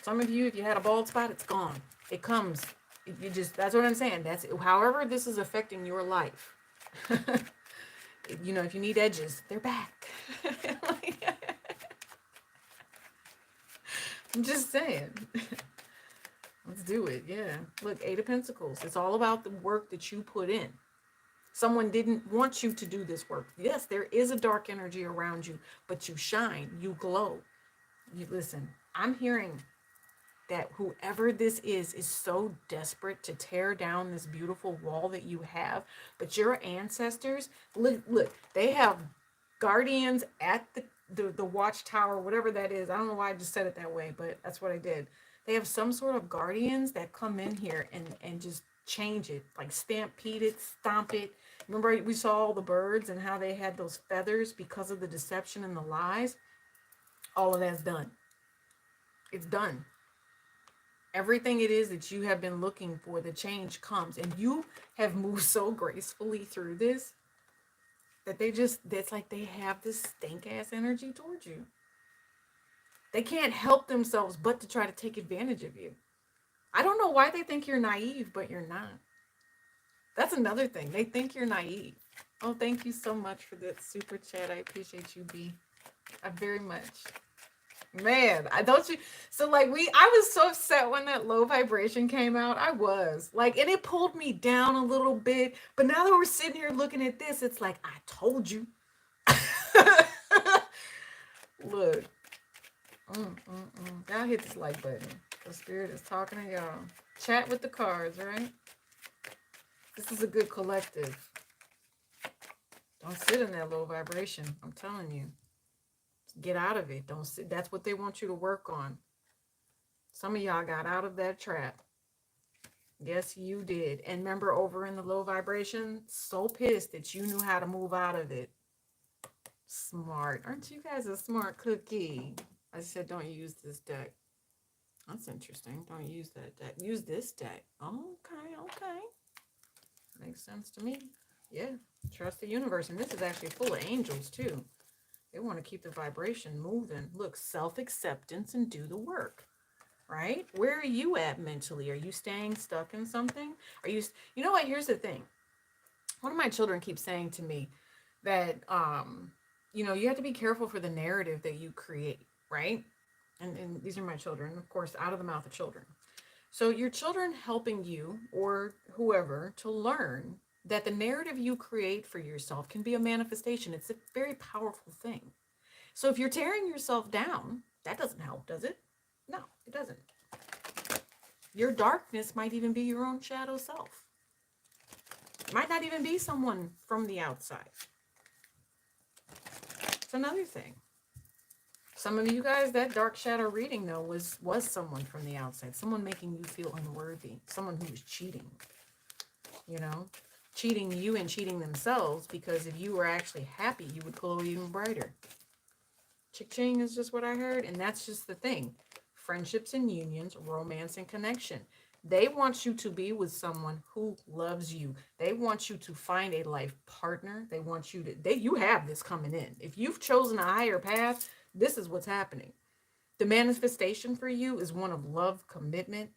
Some of you, if you had a bald spot, it's gone. It comes. That's what I'm saying. That's however this is affecting your life. If you need edges, they're back. I'm just saying. Let's do it. Yeah. Look, Eight of Pentacles. It's all about the work that you put in. Someone didn't want you to do this work. Yes, there is a dark energy around you, but you shine. You glow. You listen. I'm hearing that whoever this is so desperate to tear down this beautiful wall that you have, but your ancestors, look, they have guardians at the watchtower, whatever that is. I don't know why I just said it that way, but that's what I did. They have some sort of guardians that come in here and just change it, like stampede it, stomp it. Remember we saw all the birds and how they had those feathers because of the deception and the lies? All of that's done. It's done. Everything it is that you have been looking for, the change comes. And you have moved so gracefully through this that it's like they have this stink-ass energy towards you. They can't help themselves but to try to take advantage of you. I don't know why they think you're naive, but you're not. That's another thing. They think you're naive. Oh, thank you so much for that super chat. I appreciate you, B. I very much. Man, I was so upset when that low vibration came out. I was like, and it pulled me down a little bit. But now that we're sitting here looking at this, it's like, I told you. Look. Y'all hit this like button. The spirit is talking to y'all. Chat with the cards, right? This is a good collective. Don't sit in that low vibration. I'm telling you. Get out of it. Don't sit. That's what they want you to work on. Some of y'all got out of that trap. Yes, you did. And remember over in the low vibration, so pissed that you knew how to move out of it. Smart. Aren't you guys a smart cookie? I said, don't use this deck. That's interesting. Don't use that deck. Use this deck. Okay, okay. Makes sense to me. Yeah. Trust the universe. And this is actually full of angels, too. They want to keep the vibration moving. Look, self-acceptance and do the work. Right? Where are you at mentally? Are you staying stuck in something? Are you, you know what? Here's the thing. One of my children keeps saying to me that, you have to be careful for the narrative that you create, right? And these are my children, of course, out of the mouth of children. So your children helping you or whoever to learn that the narrative you create for yourself can be a manifestation. It's a very powerful thing. So if you're tearing yourself down, that doesn't help, does it? No, it doesn't. Your darkness might even be your own shadow self. It might not even be someone from the outside. It's another thing. Some of you guys, that dark shadow reading, though, was someone from the outside. Someone making you feel unworthy. Someone who was cheating. Cheating you and cheating themselves, because if you were actually happy, you would glow even brighter. Chick-ching is just what I heard, and that's just the thing. Friendships and unions, romance and connection. They want you to be with someone who loves you. They want you to find a life partner. They want you to, you have this coming in. If you've chosen a higher path, this is what's happening. The manifestation for you is one of love, commitment.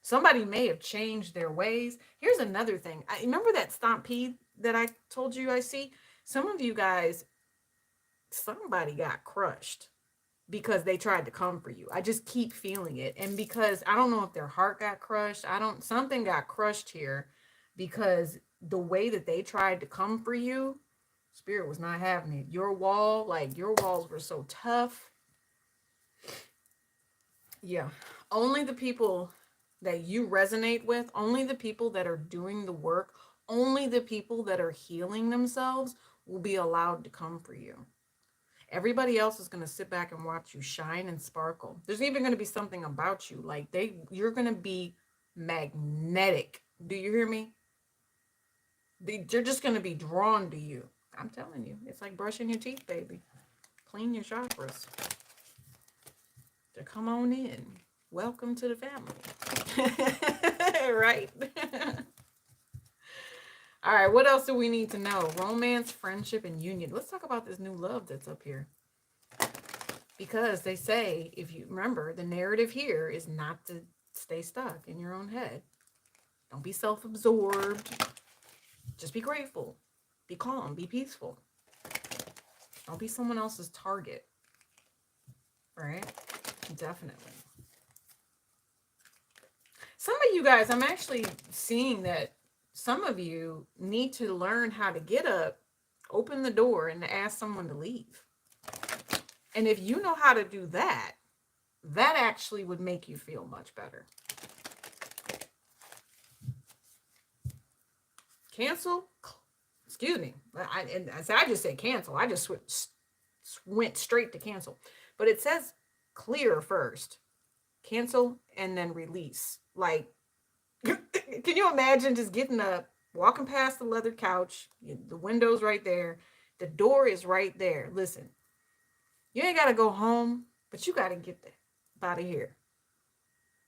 Somebody may have changed their ways. Here's another thing. I remember that stampede that I told you I see? Some of you guys, somebody got crushed because they tried to come for you. I just keep feeling it. And because I don't know if their heart got crushed. Something got crushed here because the way that they tried to come for you, Spirit was not having it. Your walls were so tough. Yeah. Only the people that you resonate with, only the people that are doing the work, only the people that are healing themselves will be allowed to come for you. Everybody else is going to sit back and watch you shine and sparkle. There's even going to be something about you. You're going to be magnetic. Do you hear me? They're just going to be drawn to you. I'm telling you. It's like brushing your teeth, baby. Clean your chakras. So come on in. Welcome to the family. Right? All right, what else do we need to know? Romance, friendship, and union. Let's talk about this new love that's up here. Because they say, if you remember, the narrative here is not to stay stuck in your own head. Don't be self-absorbed. Just be grateful. Be calm. Be peaceful. Don't be someone else's target. All right? Definitely. Some of you guys, I'm actually seeing that some of you need to learn how to get up, open the door, and to ask someone to leave. And if you know how to do that, that actually would make you feel much better. Cancel? Excuse me. I just said cancel. I just went straight to cancel. But it says clear first. Cancel and then release. Like, can you imagine just getting up, walking past the leather couch, the window's right there, the door is right there. Listen, you ain't got to go home, but you got to get out of here.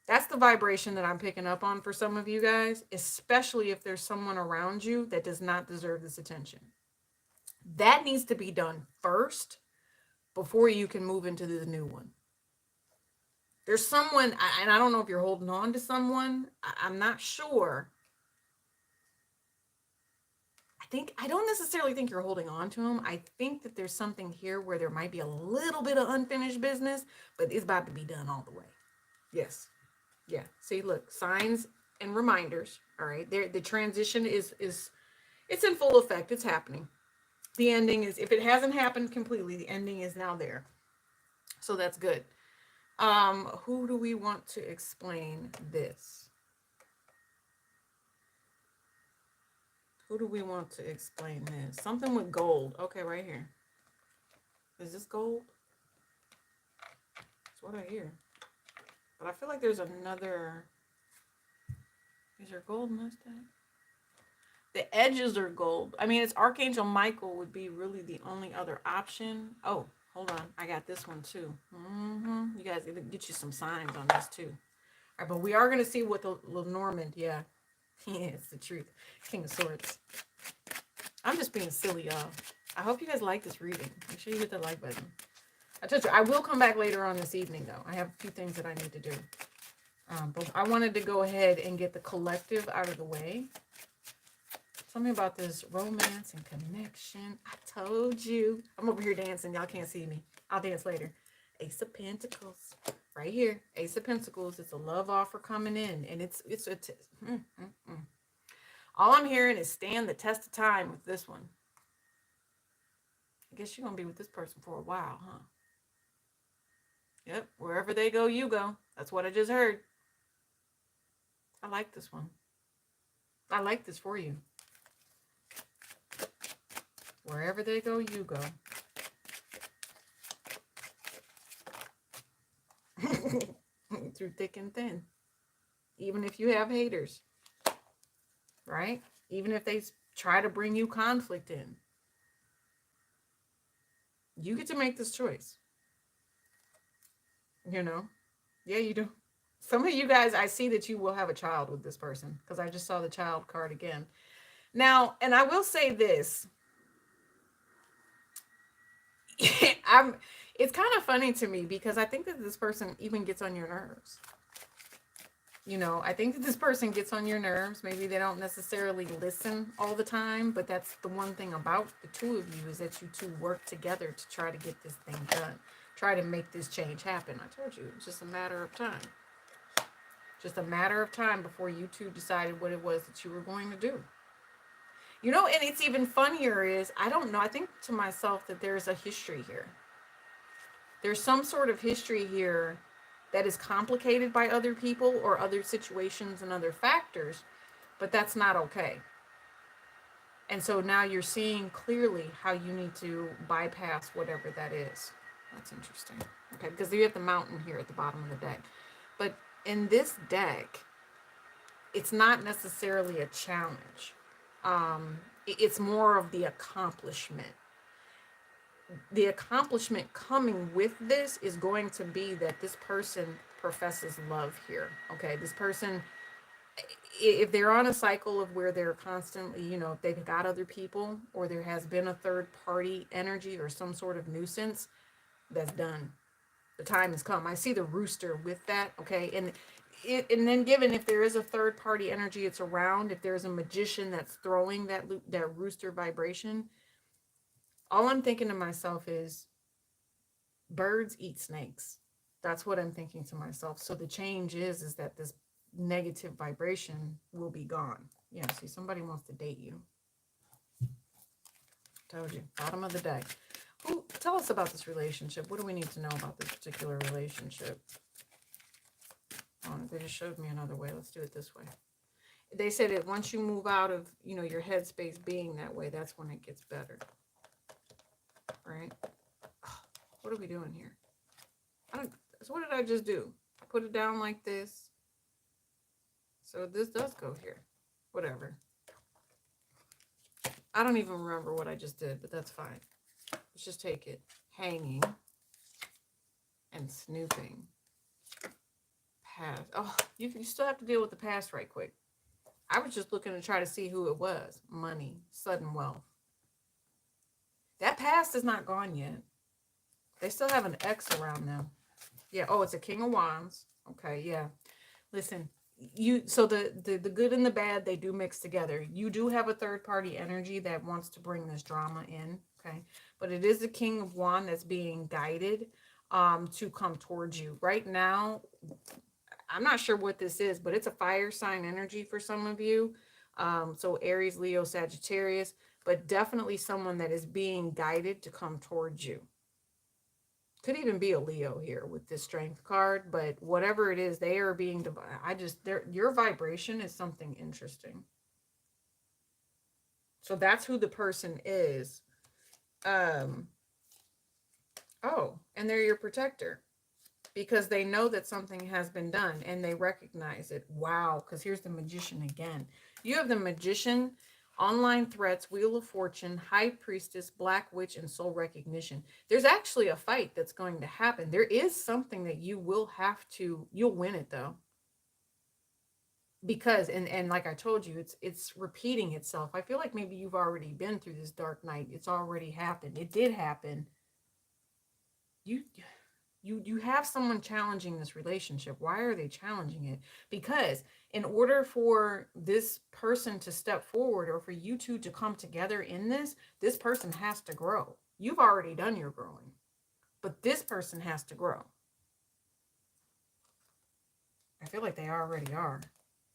That's the vibration that I'm picking up on for some of you guys, especially if there's someone around you that does not deserve this attention. That needs to be done first before you can move into the new one. There's someone, and I don't know if you're holding on to someone. I'm not sure. I don't necessarily think you're holding on to them. I think that there's something here where there might be a little bit of unfinished business, but it's about to be done all the way. Yes. Yeah. See, look, signs and reminders. All right. The transition is it's in full effect. It's happening. The ending is, if it hasn't happened completely, the ending is now there. So that's good. Who do we want to explain this? Who do we want to explain this? Something with gold. Okay, right here. Is this gold? That's what I hear. But I feel like there's another. Is there gold mustache? The edges are gold. I mean, it's Archangel Michael would be really the only other option. Oh, hold on. I got this one too. You guys get you some signs on this too. All right, but we are going to see what the Lenormand, yeah. Yeah, it's the truth. King of Swords. I'm just being silly, y'all. I hope you guys like this reading. Make sure you hit the like button. I told you, I will come back later on this evening, though. I have a few things that I need to do. But I wanted to go ahead and get the collective out of the way. Tell me about this romance and connection. I told you. I'm over here dancing. Y'all can't see me. I'll dance later. Ace of Pentacles. Right here. Ace of Pentacles. It's a love offer coming in. And it's all I'm hearing is stand the test of time with this one. I guess you're going to be with this person for a while, huh? Yep. Wherever they go, you go. That's what I just heard. I like this one. I like this for you. Wherever they go, you go. Through thick and thin. Even if you have haters. Right? Even if they try to bring you conflict in. You get to make this choice. You know? Yeah, you do. Some of you guys, I see that you will have a child with this person. Because I just saw the child card again. Now, and I will say this. It's kind of funny to me because I think that this person even gets on your nerves. You know, I think that this person gets on your nerves. Maybe they don't necessarily listen all the time, but that's the one thing about the two of you is that you two work together to try to get this thing done. Try to make this change happen. I told you, it's just a matter of time. Just a matter of time before you two decided what it was that you were going to do. You know, and it's even funnier is, I don't know, I think to myself that there's a history here. There's some sort of history here that is complicated by other people or other situations and other factors, but that's not okay. And so now you're seeing clearly how you need to bypass whatever that is. That's interesting. Okay, because you have the mountain here at the bottom of the deck. But in this deck, it's not necessarily a challenge. It's more of the accomplishment. The accomplishment coming with this is going to be that this person professes love here. Okay, this person, if they're on a cycle of where they're constantly, you know, if they've got other people or there has been a third party energy or some sort of nuisance, that's done. The time has come. I see the rooster with that. Okay, and then given if there is a third party energy it's around, if there's a magician that's throwing that rooster vibration, all I'm thinking to myself is birds eat snakes. That's what I'm thinking to myself. So the change is that this negative vibration will be gone. Yeah, see, somebody wants to date you. Told you. Bottom of the deck. Ooh, tell us about this relationship. What do we need to know about this particular relationship? Oh, they just showed me another way. Let's do it this way. They said that once you move out of, you know, your headspace being that way, that's when it gets better. Right? Oh, what are we doing here? So what did I just do? I put it down like this. So this does go here. Whatever. I don't even remember what I just did, but that's fine. Let's just take it. Hanging and snooping. Past. Oh, you still have to deal with the past right quick. I was just looking to try to see who it was. Money, sudden wealth. That past is not gone yet. They still have an X around them. Yeah. Oh, it's a King of Wands. Okay. Yeah. Listen, so the good and the bad, they do mix together. You do have a third party energy that wants to bring this drama in. Okay. But it is the King of Wands that's being guided to come towards you right now. I'm not sure what this is, but it's a fire sign energy for some of you. So Aries, Leo, Sagittarius, but definitely someone that is being guided to come towards you. Could even be a Leo here with this strength card, but whatever it is, they are being, your vibration is something interesting. So that's who the person is. Oh, and they're your protector. because they know that something has been done and they recognize it. Wow. Because here's the magician again. You have the magician, online threats, wheel of fortune, high priestess, black witch, and soul recognition. There's actually a fight that's going to happen. There is something that you will have to, you'll win it though. Because and like I told you, it's repeating itself. I feel like maybe you've already been through this dark night. It's already happened. It did happen. You you have someone challenging this relationship. Why are they challenging it? Because in order for this person to step forward, or for you two to come together in this person has to grow. You've already done your growing, but this person has to grow. I feel like they already are.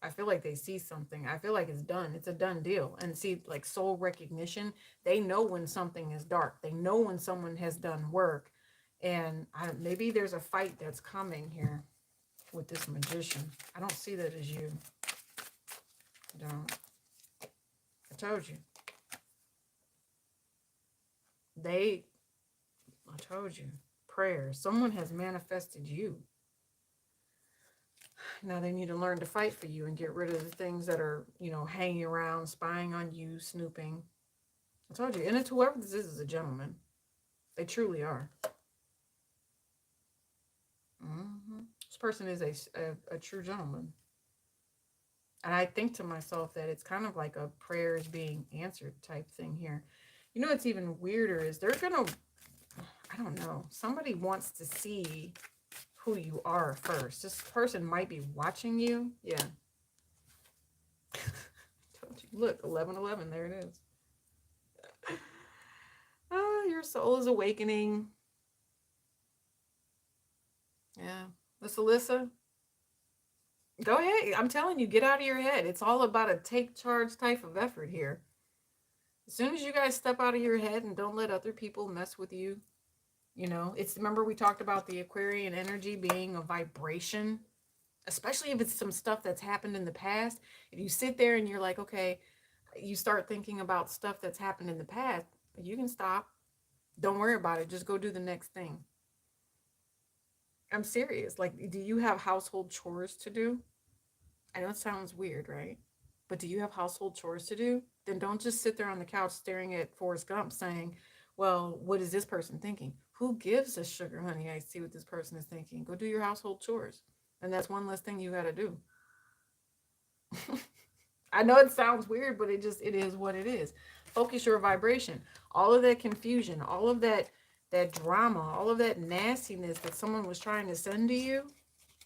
I feel like they see something. I feel like it's done. It's a done deal. And see, like soul recognition, they know when something is dark. They know when someone has done work. And maybe there's a fight that's coming here with this magician. I don't see that as you. I don't. I told you. I told you. Prayer. Someone has manifested you. Now they need to learn to fight for you and get rid of the things that are, hanging around, spying on you, snooping. I told you. And it's whoever this is a gentleman. They truly are. This person is a true gentleman. And I think to myself that it's kind of like a prayers being answered type thing here. You know what's even weirder is they're going to, I don't know, somebody wants to see who you are first. This person might be watching you. Yeah. Told you. Look, 11:11, there it is. Your soul is awakening. Yeah. Miss Alyssa, go ahead. I'm telling you, get out of your head. It's all about a take charge type of effort here. As soon as you guys step out of your head and don't let other people mess with you, remember we talked about the Aquarian energy being a vibration, especially if it's some stuff that's happened in the past. If you sit there and you're like, okay, you start thinking about stuff that's happened in the past, you can stop. Don't worry about it. Just go do the next thing. I'm serious. Like, do you have household chores to do? I know it sounds weird, right? But do you have household chores to do? Then don't just sit there on the couch staring at Forrest Gump saying, well, what is this person thinking? Who gives a sugar honey? I see what this person is thinking. Go do your household chores. And that's one less thing you got to do. I know it sounds weird, but it is what it is. Focus your vibration. All of that confusion, all of that drama, all of that nastiness that someone was trying to send to you,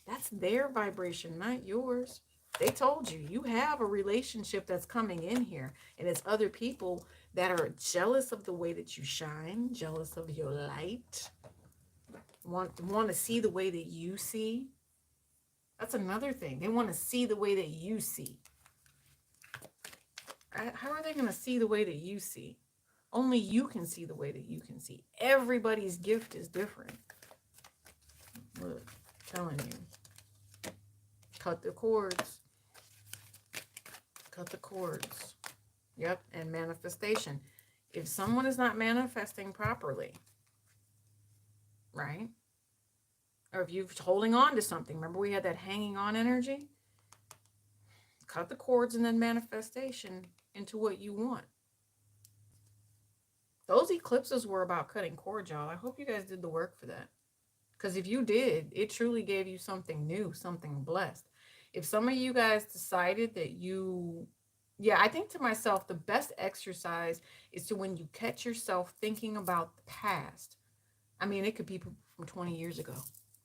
that's their vibration, not yours. They told you, you have a relationship that's coming in here, and it's other people that are jealous of the way that you shine, jealous of your light, want to see the way that you see. That's another thing. They want to see the way that you see. How are they going to see the way that you see? Only you can see the way that you can see. Everybody's gift is different. Look, I'm telling you. Cut the cords. Cut the cords. Yep, and manifestation. If someone is not manifesting properly, right? Or if you're holding on to something, remember we had that hanging on energy? Cut the cords and then manifestation into what you want. Those eclipses were about cutting cords, y'all. I hope you guys did the work for that. Because if you did, it truly gave you something new, something blessed. If some of you guys decided that I think to myself, the best exercise is to when you catch yourself thinking about the past. I mean, it could be from 20 years ago.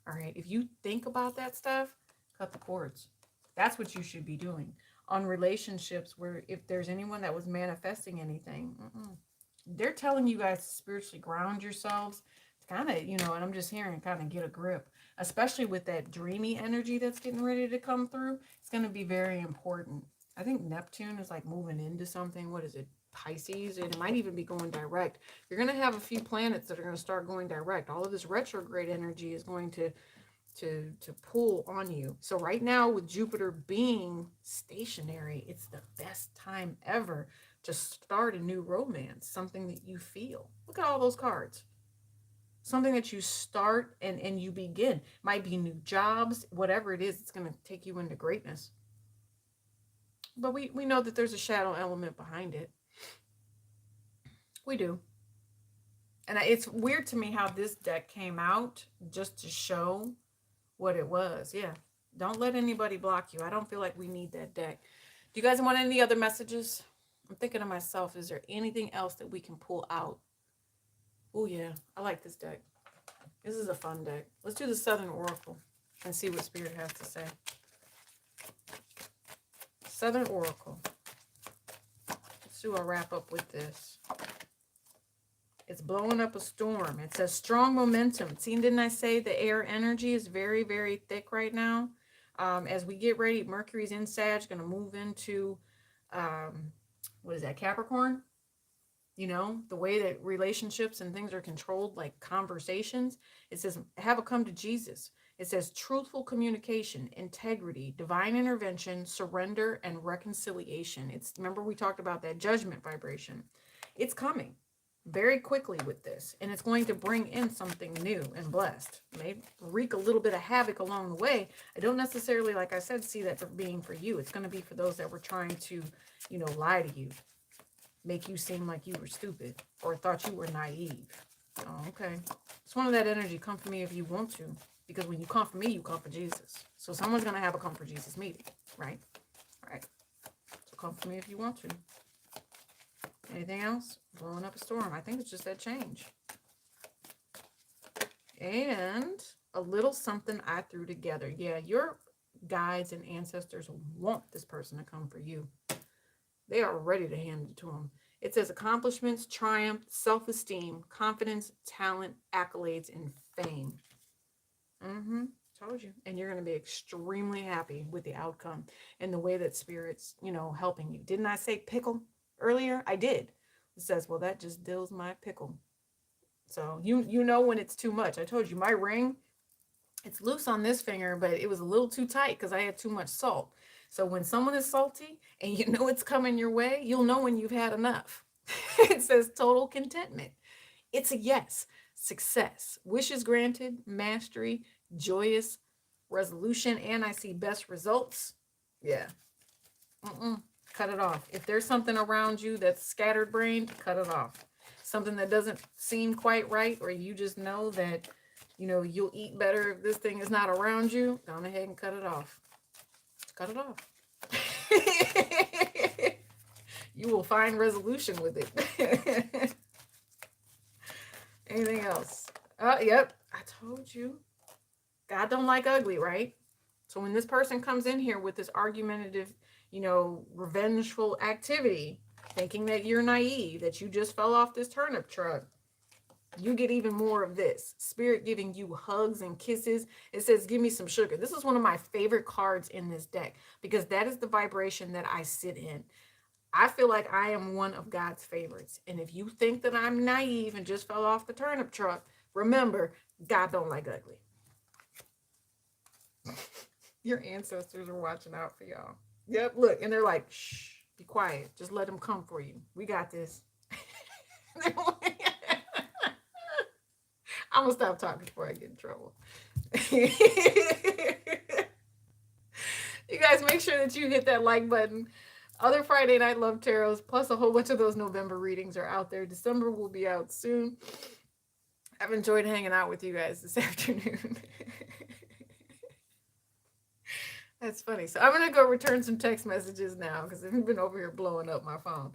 All right. If you think about that stuff, cut the cords. That's what you should be doing on relationships where if there's anyone that was manifesting anything, they're telling you guys to spiritually ground yourselves, to kind of, and I'm just hearing kind of get a grip, especially with that dreamy energy that's getting ready to come through. It's going to be very important. I think Neptune is like moving into something. What is it? Pisces. It might even be going direct. You're going to have a few planets that are going to start going direct. All of this retrograde energy is going to pull on you. So right now with Jupiter being stationary, it's the best time ever to start a new romance, something that you feel. Look at all those cards. Something that you start and you begin. Might be new jobs, whatever it is, it's going to take you into greatness. But we know that there's a shadow element behind it. We do. And it's weird to me how this deck came out just to show what it was. Yeah. Don't let anybody block you. I don't feel like we need that deck. Do you guys want any other messages? I'm thinking to myself, is there anything else that we can pull out? Oh, yeah. I like this deck. This is a fun deck. Let's do the Southern Oracle and see what Spirit has to say. Southern Oracle. Let's do a wrap up with this. It's blowing up a storm. It says strong momentum. See, didn't I say the air energy is very, very thick right now? As we get ready, Mercury's in Sag, going to move into, what is that, Capricorn? You know, the way that relationships and things are controlled, like conversations. It says, have a come to Jesus. It says truthful communication, integrity, divine intervention, surrender, and reconciliation. Remember we talked about that judgment vibration. It's coming very quickly with this, and it's going to bring in something new and blessed. Maybe wreak a little bit of havoc along the way. I don't necessarily, like I said, see that for being for you. It's going to be for those that were trying to, you know, lie to you, make you seem like you were stupid or thought you were naive. Oh, okay. It's one of that energy. Come for me if you want to, because when you come for me, you come for Jesus. So someone's going to have a come for Jesus meeting, right? All right. So come for me if you want to. Anything else? Blowing up a storm. I think it's just that change. And a little something I threw together. Yeah, your guides and ancestors want this person to come for you. They are ready to hand it to them. It says accomplishments, triumph, self-esteem, confidence, talent, accolades, and fame. Told you. And you're going to be extremely happy with the outcome and the way that Spirit's, you know, helping you. Didn't I say pickle earlier? I did. It says, well, that just dills my pickle. So you know when it's too much. I told you my ring, it's loose on this finger, but it was a little too tight because I had too much salt. So when someone is salty and you know it's coming your way, you'll know when you've had enough. It says total contentment. It's a yes. Success, wishes granted, mastery, joyous resolution, and I see best results. Yeah. Cut it off. If there's something around you that's scattered brained, cut it off. Something that doesn't seem quite right, or you just know that, you know, you'll eat better if this thing is not around you, go ahead and cut it off. Cut it off. You will find resolution with it. Anything else? Oh, yep. I told you. God don't like ugly, right? So when this person comes in here with this argumentative, you know, revengeful activity, thinking that you're naive, that you just fell off this turnip truck, you get even more of this. Spirit giving you hugs and kisses. It says, give me some sugar. This is one of my favorite cards in this deck because that is the vibration that I sit in. I feel like I am one of God's favorites. And if you think that I'm naive and just fell off the turnip truck, remember, God don't like ugly. Your ancestors are watching out for y'all. Yep, look, and they're like, shh, be quiet. Just let them come for you. We got this. I'm going to stop talking before I get in trouble. You guys, make sure that you hit that like button. Other Friday Night Love Tarots, plus a whole bunch of those November readings are out there. December will be out soon. I've enjoyed hanging out with you guys this afternoon. That's funny. So I'm going to go return some text messages now because I've been over here blowing up my phone.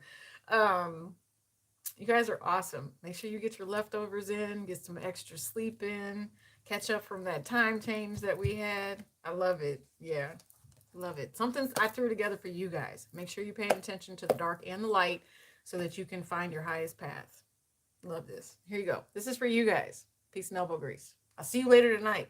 You guys are awesome. Make sure you get your leftovers in, get some extra sleep in, catch up from that time change that we had. I love it. Yeah, love it. Something I threw together for you guys. Make sure you're paying attention to the dark and the light so that you can find your highest path. Love this. Here you go. This is for you guys. Peace and elbow grease. I'll see you later tonight.